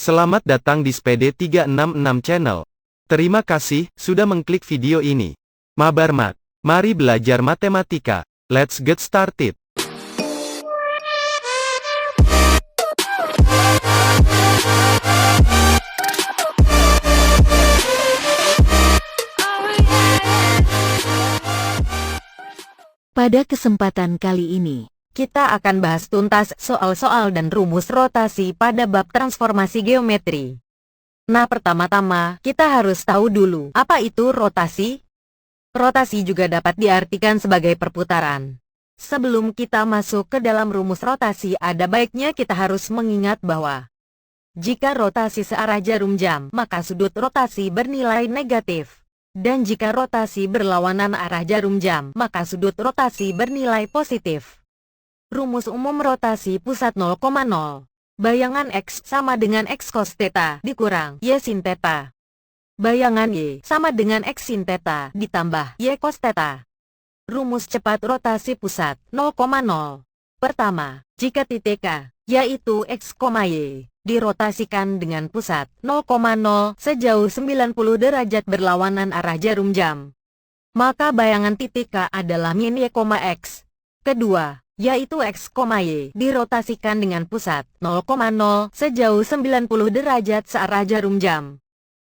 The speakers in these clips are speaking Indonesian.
Selamat datang di Spede 366 Channel. Terima kasih sudah mengklik video ini. Mabar Mat. Mari belajar matematika. Let's get started. Pada kesempatan kali ini, kita akan bahas tuntas soal-soal dan rumus rotasi pada bab transformasi geometri. Nah, pertama-tama, kita harus tahu dulu, apa itu rotasi? Rotasi juga dapat diartikan sebagai perputaran. Sebelum kita masuk ke dalam rumus rotasi, ada baiknya kita harus mengingat bahwa jika rotasi searah jarum jam, maka sudut rotasi bernilai negatif. Dan jika rotasi berlawanan arah jarum jam, maka sudut rotasi bernilai positif. Rumus umum rotasi pusat 0,0. Bayangan X sama dengan X cos theta dikurang Y sin theta. Bayangan Y sama dengan X sin theta ditambah Y cos theta. Rumus cepat rotasi pusat 0,0. Pertama, jika titik K, yaitu X, Y, dirotasikan dengan pusat 0,0 sejauh 90 derajat berlawanan arah jarum jam, maka bayangan titik K adalah min Y, X. Kedua, yaitu X, Y, dirotasikan dengan pusat 0,0 sejauh 90 derajat searah jarum jam,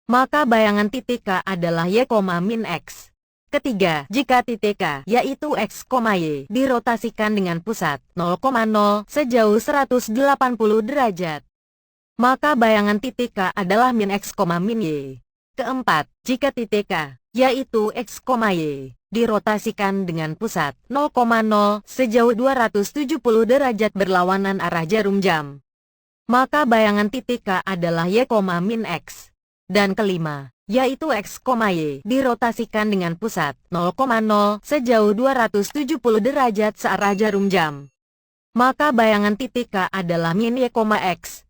maka bayangan titik K adalah Y, min X. Ketiga, jika titik K, yaitu X, Y, dirotasikan dengan pusat 0,0 sejauh 180 derajat, maka bayangan titik K adalah min X, min Y. Keempat, jika titik K, yaitu X, Y, dirotasikan dengan pusat 0,0 sejauh 270 derajat berlawanan arah jarum jam, maka bayangan titik K adalah Y, min X. Dan kelima, yaitu X, Y, dirotasikan dengan pusat 0,0 sejauh 270 derajat searah jarum jam, maka bayangan titik K adalah min Y, X.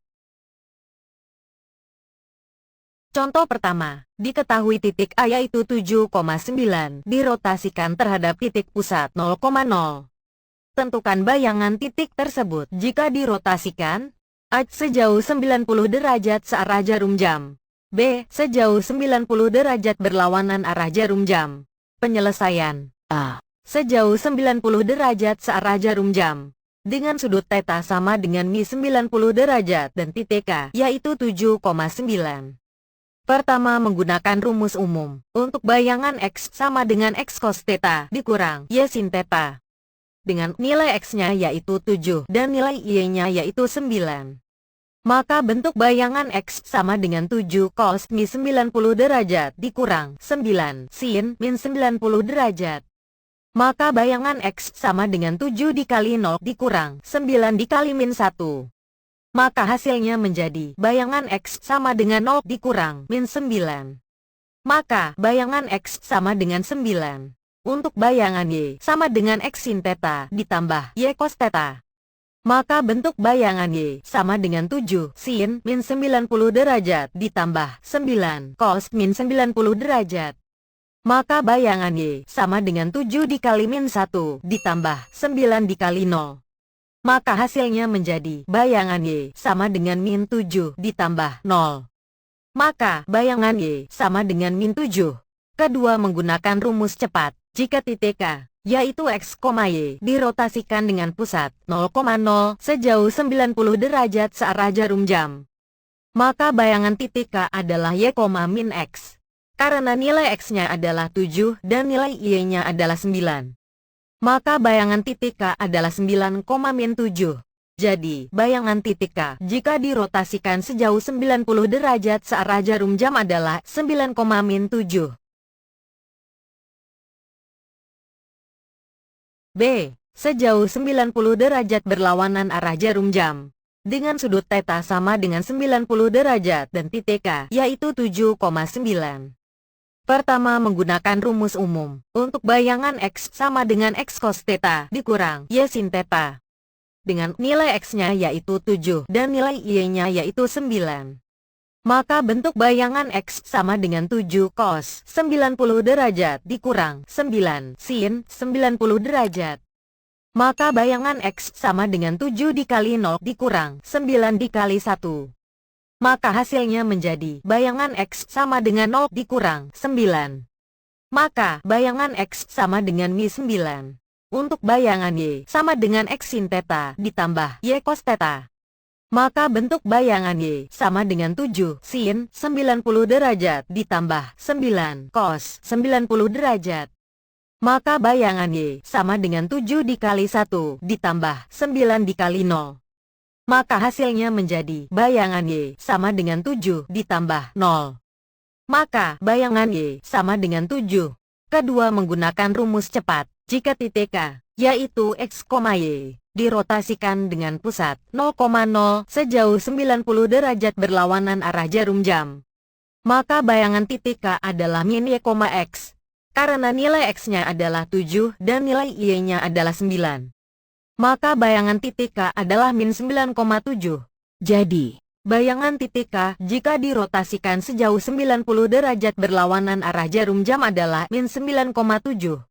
Contoh pertama, diketahui titik A yaitu 7,9 dirotasikan terhadap titik pusat 0,0. Tentukan bayangan titik tersebut jika dirotasikan: A sejauh 90 derajat searah jarum jam, B sejauh 90 derajat berlawanan arah jarum jam. Penyelesaian: A sejauh 90 derajat searah jarum jam dengan sudut theta sama dengan mi 90 derajat dan titik K yaitu 7,9. Pertama, menggunakan rumus umum. Untuk bayangan X sama dengan X cos theta dikurang Y sin theta, dengan nilai X-nya yaitu 7 dan nilai Y-nya yaitu 9. Maka bentuk bayangan X sama dengan 7 cos mi 90 derajat dikurang 9 sin min 90 derajat. Maka bayangan X sama dengan 7 dikali 0 dikurang 9 dikali min 1. Maka hasilnya menjadi bayangan X sama dengan 0 dikurang min 9. Maka bayangan X sama dengan 9. Untuk bayangan Y sama dengan X sin theta ditambah Y cos theta, maka bentuk bayangan Y sama dengan 7 sin min 90 derajat ditambah 9 cos min 90 derajat. Maka bayangan Y sama dengan 7 dikali min 1 ditambah 9 dikali 0. Maka hasilnya menjadi bayangan Y sama dengan min 7 ditambah 0. Maka bayangan Y sama dengan min 7. Kedua, menggunakan rumus cepat. Jika titik K, yaitu X, Y, dirotasikan dengan pusat 0,0 sejauh 90 derajat searah jarum jam, maka bayangan titik K adalah Y, min X. Karena nilai X-nya adalah 7 dan nilai Y-nya adalah 9. Maka bayangan titik K adalah 9, min 7. Jadi, bayangan titik K jika dirotasikan sejauh 90 derajat searah jarum jam adalah 9, min 7. B. Sejauh 90 derajat berlawanan arah jarum jam, dengan sudut theta sama dengan 90 derajat dan titik K yaitu 7,9. Pertama, menggunakan rumus umum. Untuk bayangan X sama dengan X cos theta dikurang Y sin theta, dengan nilai X-nya yaitu 7 dan nilai Y-nya yaitu 9. Maka bentuk bayangan X sama dengan 7 cos 90 derajat dikurang 9 sin 90 derajat. Maka bayangan X sama dengan 7 dikali 0 dikurang 9 dikali 1. Maka hasilnya menjadi bayangan X sama dengan 0 dikurang 9. Maka bayangan X sama dengan Mi 9. Untuk bayangan Y sama dengan X sin theta ditambah Y cos theta. Maka bentuk bayangan Y sama dengan 7 sin 90 derajat ditambah 9 cos 90 derajat. Maka bayangan Y sama dengan 7 dikali 1 ditambah 9 dikali 0. Maka hasilnya menjadi bayangan Y sama dengan 7 ditambah 0. Maka bayangan Y sama dengan 7. Kedua menggunakan rumus cepat. Jika titik K, yaitu X, Y, dirotasikan dengan pusat 0,0 sejauh 90 derajat berlawanan arah jarum jam, maka bayangan titik K adalah min Y, X. Karena nilai X-nya adalah 7 dan nilai Y-nya adalah 9. Maka bayangan titik K adalah min 9,7. Jadi, bayangan titik K jika dirotasikan sejauh 90 derajat berlawanan arah jarum jam adalah min 9,7.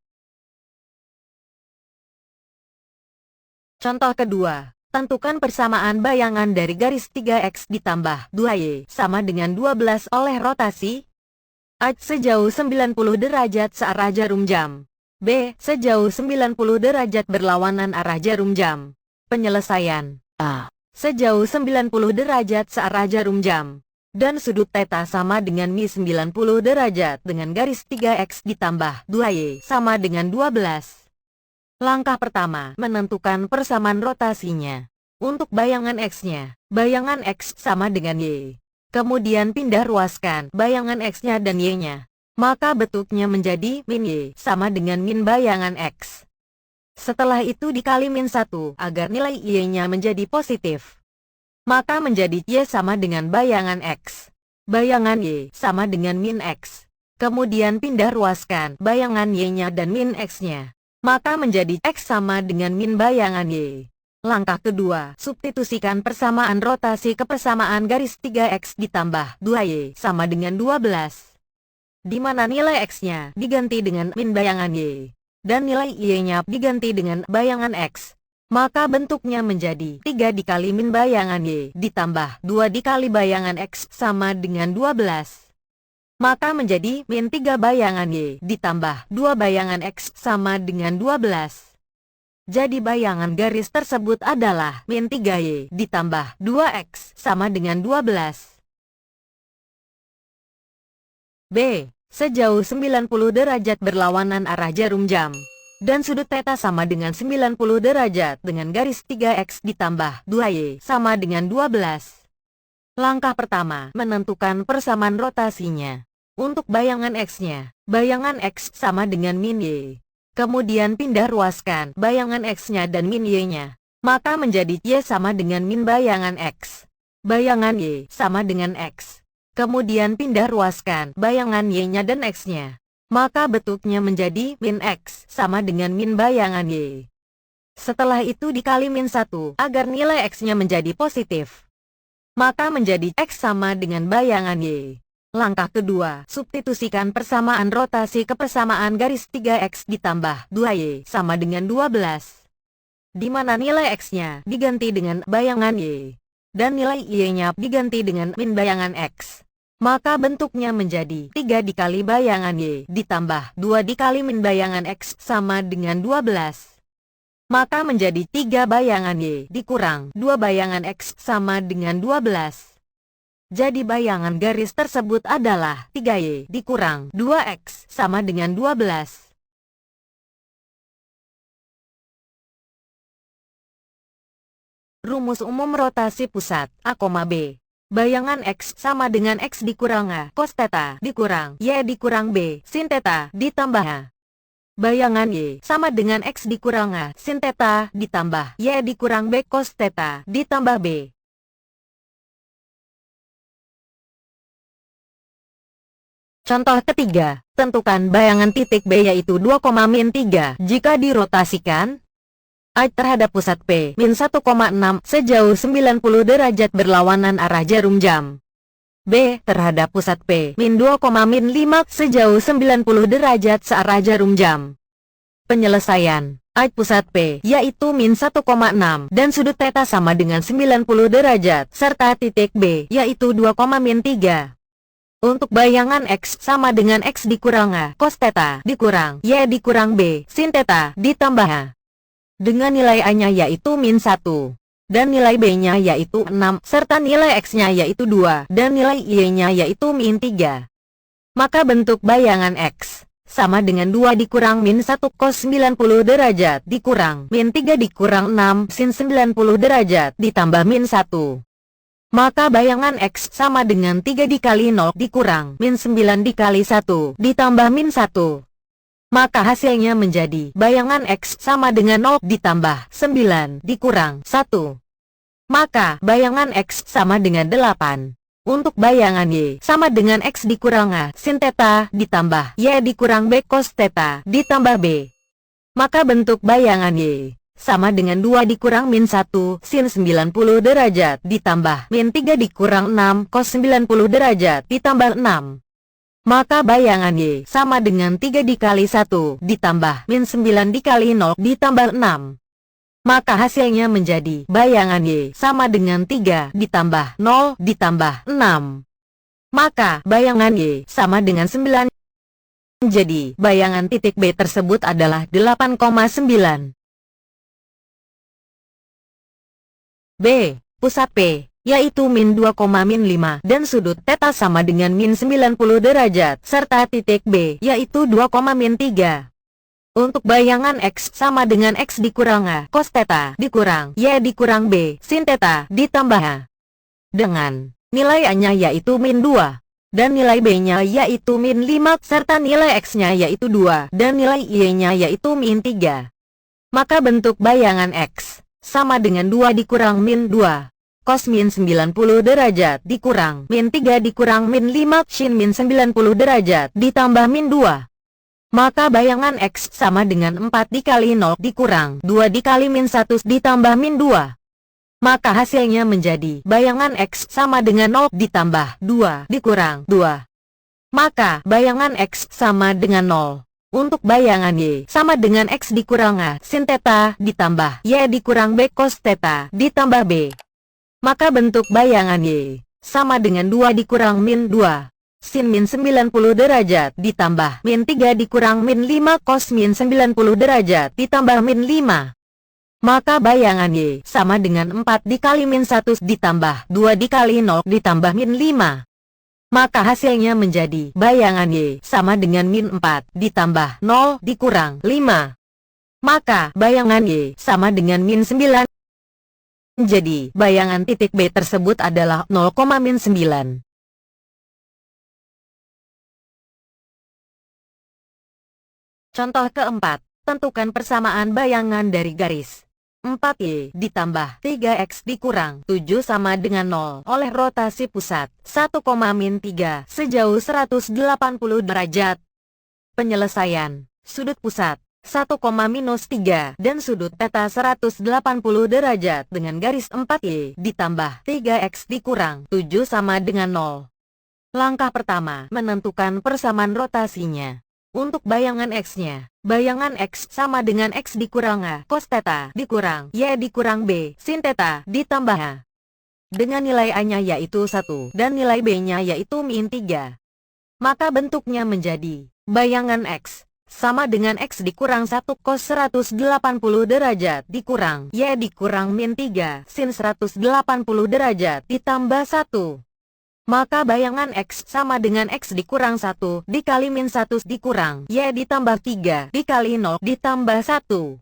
Contoh kedua, tentukan persamaan bayangan dari garis 3X ditambah 2Y sama dengan 12 oleh rotasi A sejauh 90 derajat searah jarum jam. B. Sejauh 90 derajat berlawanan arah jarum jam. Penyelesaian. A. Sejauh 90 derajat searah jarum jam. Dan sudut theta sama dengan Mi 90 derajat dengan garis 3X ditambah 2Y sama dengan 12. Langkah pertama, menentukan persamaan rotasinya. Untuk bayangan X-nya, bayangan X sama dengan Y. Kemudian pindah ruaskan bayangan X-nya dan Y-nya. Maka bentuknya menjadi min Y sama dengan min bayangan X. Setelah itu dikali min 1 agar nilai Y-nya menjadi positif. Maka menjadi Y sama dengan bayangan X. Bayangan Y sama dengan min X. Kemudian pindah ruaskan bayangan Y-nya dan min X-nya. Maka menjadi X sama dengan min bayangan Y. Langkah kedua, substitusikan persamaan rotasi ke persamaan garis 3X ditambah 2Y sama dengan 12. Di mana nilai X-nya diganti dengan min bayangan Y, dan nilai Y-nya diganti dengan bayangan X. Maka bentuknya menjadi 3 dikali min bayangan Y ditambah 2 dikali bayangan X sama dengan 12. Maka menjadi min 3 bayangan Y ditambah 2 bayangan X sama dengan 12. Jadi bayangan garis tersebut adalah min 3Y ditambah 2X sama dengan 12. B. Sejauh 90 derajat berlawanan arah jarum jam. Dan sudut theta sama dengan 90 derajat dengan garis 3X ditambah 2Y sama dengan 12. Langkah pertama, menentukan persamaan rotasinya. Untuk bayangan X-nya, bayangan X sama dengan min Y. Kemudian pindah ruaskan bayangan X-nya dan min Y-nya. Maka menjadi Y sama dengan min bayangan X. Bayangan Y sama dengan X. Kemudian pindah ruaskan bayangan Y-nya dan X-nya. Maka bentuknya menjadi min X sama dengan min bayangan Y. Setelah itu dikali min 1 agar nilai X-nya menjadi positif. Maka menjadi X sama dengan bayangan Y. Langkah kedua, substitusikan persamaan rotasi ke persamaan garis 3X ditambah 2Y sama dengan 12. Di mana nilai X-nya diganti dengan bayangan Y. Dan nilai Y-nya diganti dengan min bayangan X. Maka bentuknya menjadi 3 dikali bayangan Y ditambah 2 dikali min bayangan X sama dengan 12. Maka menjadi 3 bayangan Y dikurang 2 bayangan X sama dengan 12. Jadi bayangan garis tersebut adalah 3Y dikurang 2X sama dengan 12. Rumus umum rotasi pusat A, B. Bayangan X sama dengan X dikurang A cos theta dikurang Y dikurang B sin theta ditambah A. Bayangan Y sama dengan X dikurang A sin theta ditambah Y dikurang B cos theta ditambah B. Contoh ketiga, tentukan bayangan titik B yaitu 2,-3 jika dirotasikan A terhadap pusat P, min 1,6 sejauh 90 derajat berlawanan arah jarum jam. B terhadap pusat P, min 2,-5 sejauh 90 derajat searah jarum jam. Penyelesaian. A pusat P, yaitu min 1,6, dan sudut theta sama dengan 90 derajat, serta titik B, yaitu 2, min 3. Untuk bayangan X sama dengan X dikurang A, cos theta, dikurang Y dikurang B, sin theta, ditambah A. Dengan nilai A-nya yaitu min 1. Dan nilai B-nya yaitu 6, serta nilai X-nya yaitu 2, dan nilai Y-nya yaitu min 3. Maka bentuk bayangan X sama dengan 2 dikurang min 1 cos 90 derajat dikurang min 3 dikurang 6 sin 90 derajat ditambah min 1. Maka bayangan X sama dengan 3 dikali 0 dikurang min 9 dikali 1 ditambah min 1. Maka hasilnya menjadi bayangan X sama dengan 0 ditambah 9 dikurang 1. Maka bayangan X sama dengan 8. Untuk bayangan Y sama dengan X dikurang A sin theta ditambah Y dikurang B cos theta ditambah B. Maka bentuk bayangan Y sama dengan 2 dikurang min 1 sin 90 derajat ditambah min 3 dikurang 6 cos 90 derajat ditambah 6. Maka bayangan Y sama dengan 3 dikali 1 ditambah min 9 dikali 0 ditambah 6. Maka hasilnya menjadi bayangan Y sama dengan 3 ditambah 0 ditambah 6. Maka bayangan Y sama dengan 9. Jadi bayangan titik B tersebut adalah 8,9. B. Pusat P, yaitu min 2, min 5, dan sudut theta sama dengan min 90 derajat, serta titik B, yaitu 2, min 3. Untuk bayangan X sama dengan X dikurang A, cos theta, dikurang Y dikurang B, sin theta, ditambah A. Dengan nilai A-nya yaitu min 2, dan nilai B-nya yaitu min 5, serta nilai X-nya yaitu 2, dan nilai Y-nya yaitu min 3. Maka bentuk bayangan X sama dengan 2 dikurang min 2, cos min 90 derajat, dikurang min 3 dikurang min 5, sin min 90 derajat, ditambah min 2. Maka bayangan X sama dengan 4 dikali 0 dikurang 2 dikali min 1 ditambah min 2. Maka hasilnya menjadi bayangan X sama dengan 0 ditambah 2 dikurang 2. Maka bayangan X sama dengan 0. Untuk bayangan Y sama dengan X dikurang A sin theta ditambah Y dikurang B cos theta ditambah B. Maka bentuk bayangan Y sama dengan 2 dikurang min 2. Sin min 90 derajat ditambah min 3 dikurang min 5 cos min 90 derajat ditambah min 5. Maka bayangan Y sama dengan 4 dikali min 1 ditambah 2 dikali 0 ditambah min 5. Maka hasilnya menjadi bayangan Y sama dengan min 4 ditambah 0 dikurang 5. Maka bayangan Y sama dengan min 9. Jadi bayangan titik B tersebut adalah 0, min 9. Contoh keempat, tentukan persamaan bayangan dari garis 4Y ditambah 3X dikurang 7 sama dengan 0 oleh rotasi pusat 1, min 3 sejauh 180 derajat. Penyelesaian, sudut pusat 1, minus 3 dan sudut theta 180 derajat dengan garis 4Y ditambah 3X dikurang 7 sama dengan 0. Langkah pertama, menentukan persamaan rotasinya. Untuk bayangan X-nya, bayangan X sama dengan X dikurang A cos theta dikurang Y dikurang B sin theta ditambah A. Dengan nilai A-nya yaitu 1 dan nilai B-nya yaitu min 3. Maka bentuknya menjadi bayangan X sama dengan X dikurang 1 cos 180 derajat dikurang Y dikurang min 3 sin 180 derajat ditambah 1. Maka bayangan X sama dengan X dikurang 1 dikali min 1 dikurang Y ditambah 3 dikali 0 ditambah 1.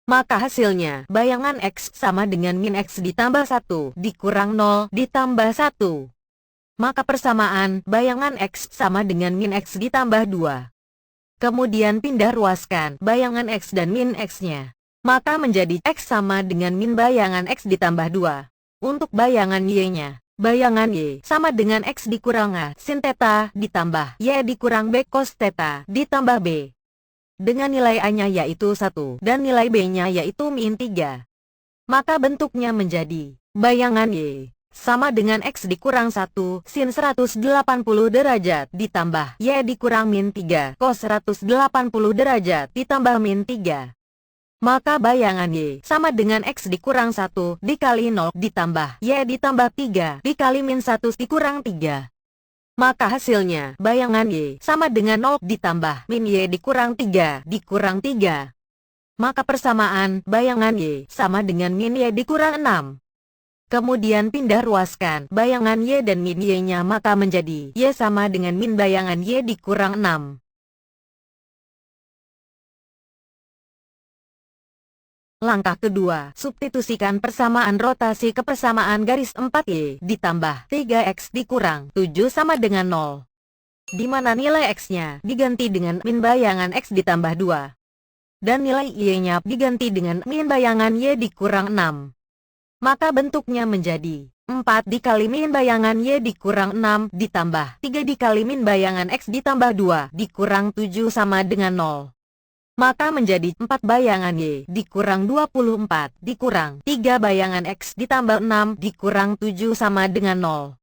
Maka hasilnya bayangan X sama dengan min X ditambah 1 dikurang 0 ditambah 1. Maka persamaan bayangan X sama dengan min X ditambah 2. Kemudian pindah ruaskan bayangan X dan min X-nya. Maka menjadi X sama dengan min bayangan X ditambah 2. Untuk bayangan Y-nya, bayangan Y sama dengan X dikurang A sin theta ditambah Y dikurang B cos theta ditambah B. Dengan nilai A-nya yaitu 1 dan nilai B-nya yaitu min 3. Maka bentuknya menjadi bayangan Y sama dengan X dikurang 1 sin 180 derajat ditambah Y dikurang min 3 cos 180 derajat ditambah min 3. Maka bayangan Y sama dengan X dikurang 1 dikali 0 ditambah Y ditambah 3 dikali min 1 dikurang 3. Maka hasilnya, bayangan Y sama dengan 0 ditambah min Y dikurang 3 dikurang 3. Maka persamaan, bayangan Y sama dengan min Y dikurang 6. Kemudian pindah ruaskan bayangan Y dan min Y-nya maka menjadi Y sama dengan min bayangan Y dikurang 6. Langkah kedua, substitusikan persamaan rotasi ke persamaan garis 4Y ditambah 3X dikurang 7 sama dengan 0. Di mana nilai X-nya diganti dengan min bayangan X ditambah 2. Dan nilai Y-nya diganti dengan min bayangan Y dikurang 6. Maka bentuknya menjadi 4 dikali min bayangan Y dikurang 6 ditambah 3 dikali min bayangan X ditambah 2 dikurang 7 sama dengan 0. Maka menjadi 4 bayangan Y dikurang 24 dikurang 3 bayangan X ditambah 6 dikurang 7 sama dengan 0.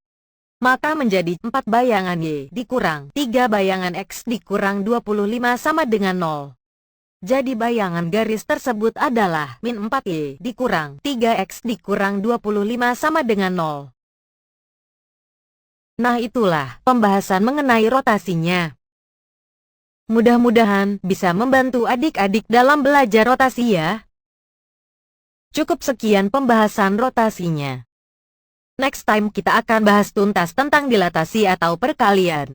Maka menjadi 4 bayangan Y dikurang 3 bayangan X dikurang 25 sama dengan 0. Jadi bayangan garis tersebut adalah min 4Y dikurang 3X dikurang 25 sama dengan 0. Nah itulah pembahasan mengenai rotasinya. Mudah-mudahan bisa membantu adik-adik dalam belajar rotasi ya. Cukup sekian pembahasan rotasinya. Next time kita akan bahas tuntas tentang dilatasi atau perkalian.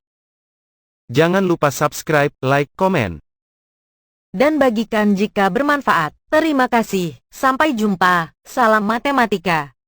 Jangan lupa subscribe, like, komen. Dan bagikan jika bermanfaat. Terima kasih. Sampai jumpa. Salam matematika.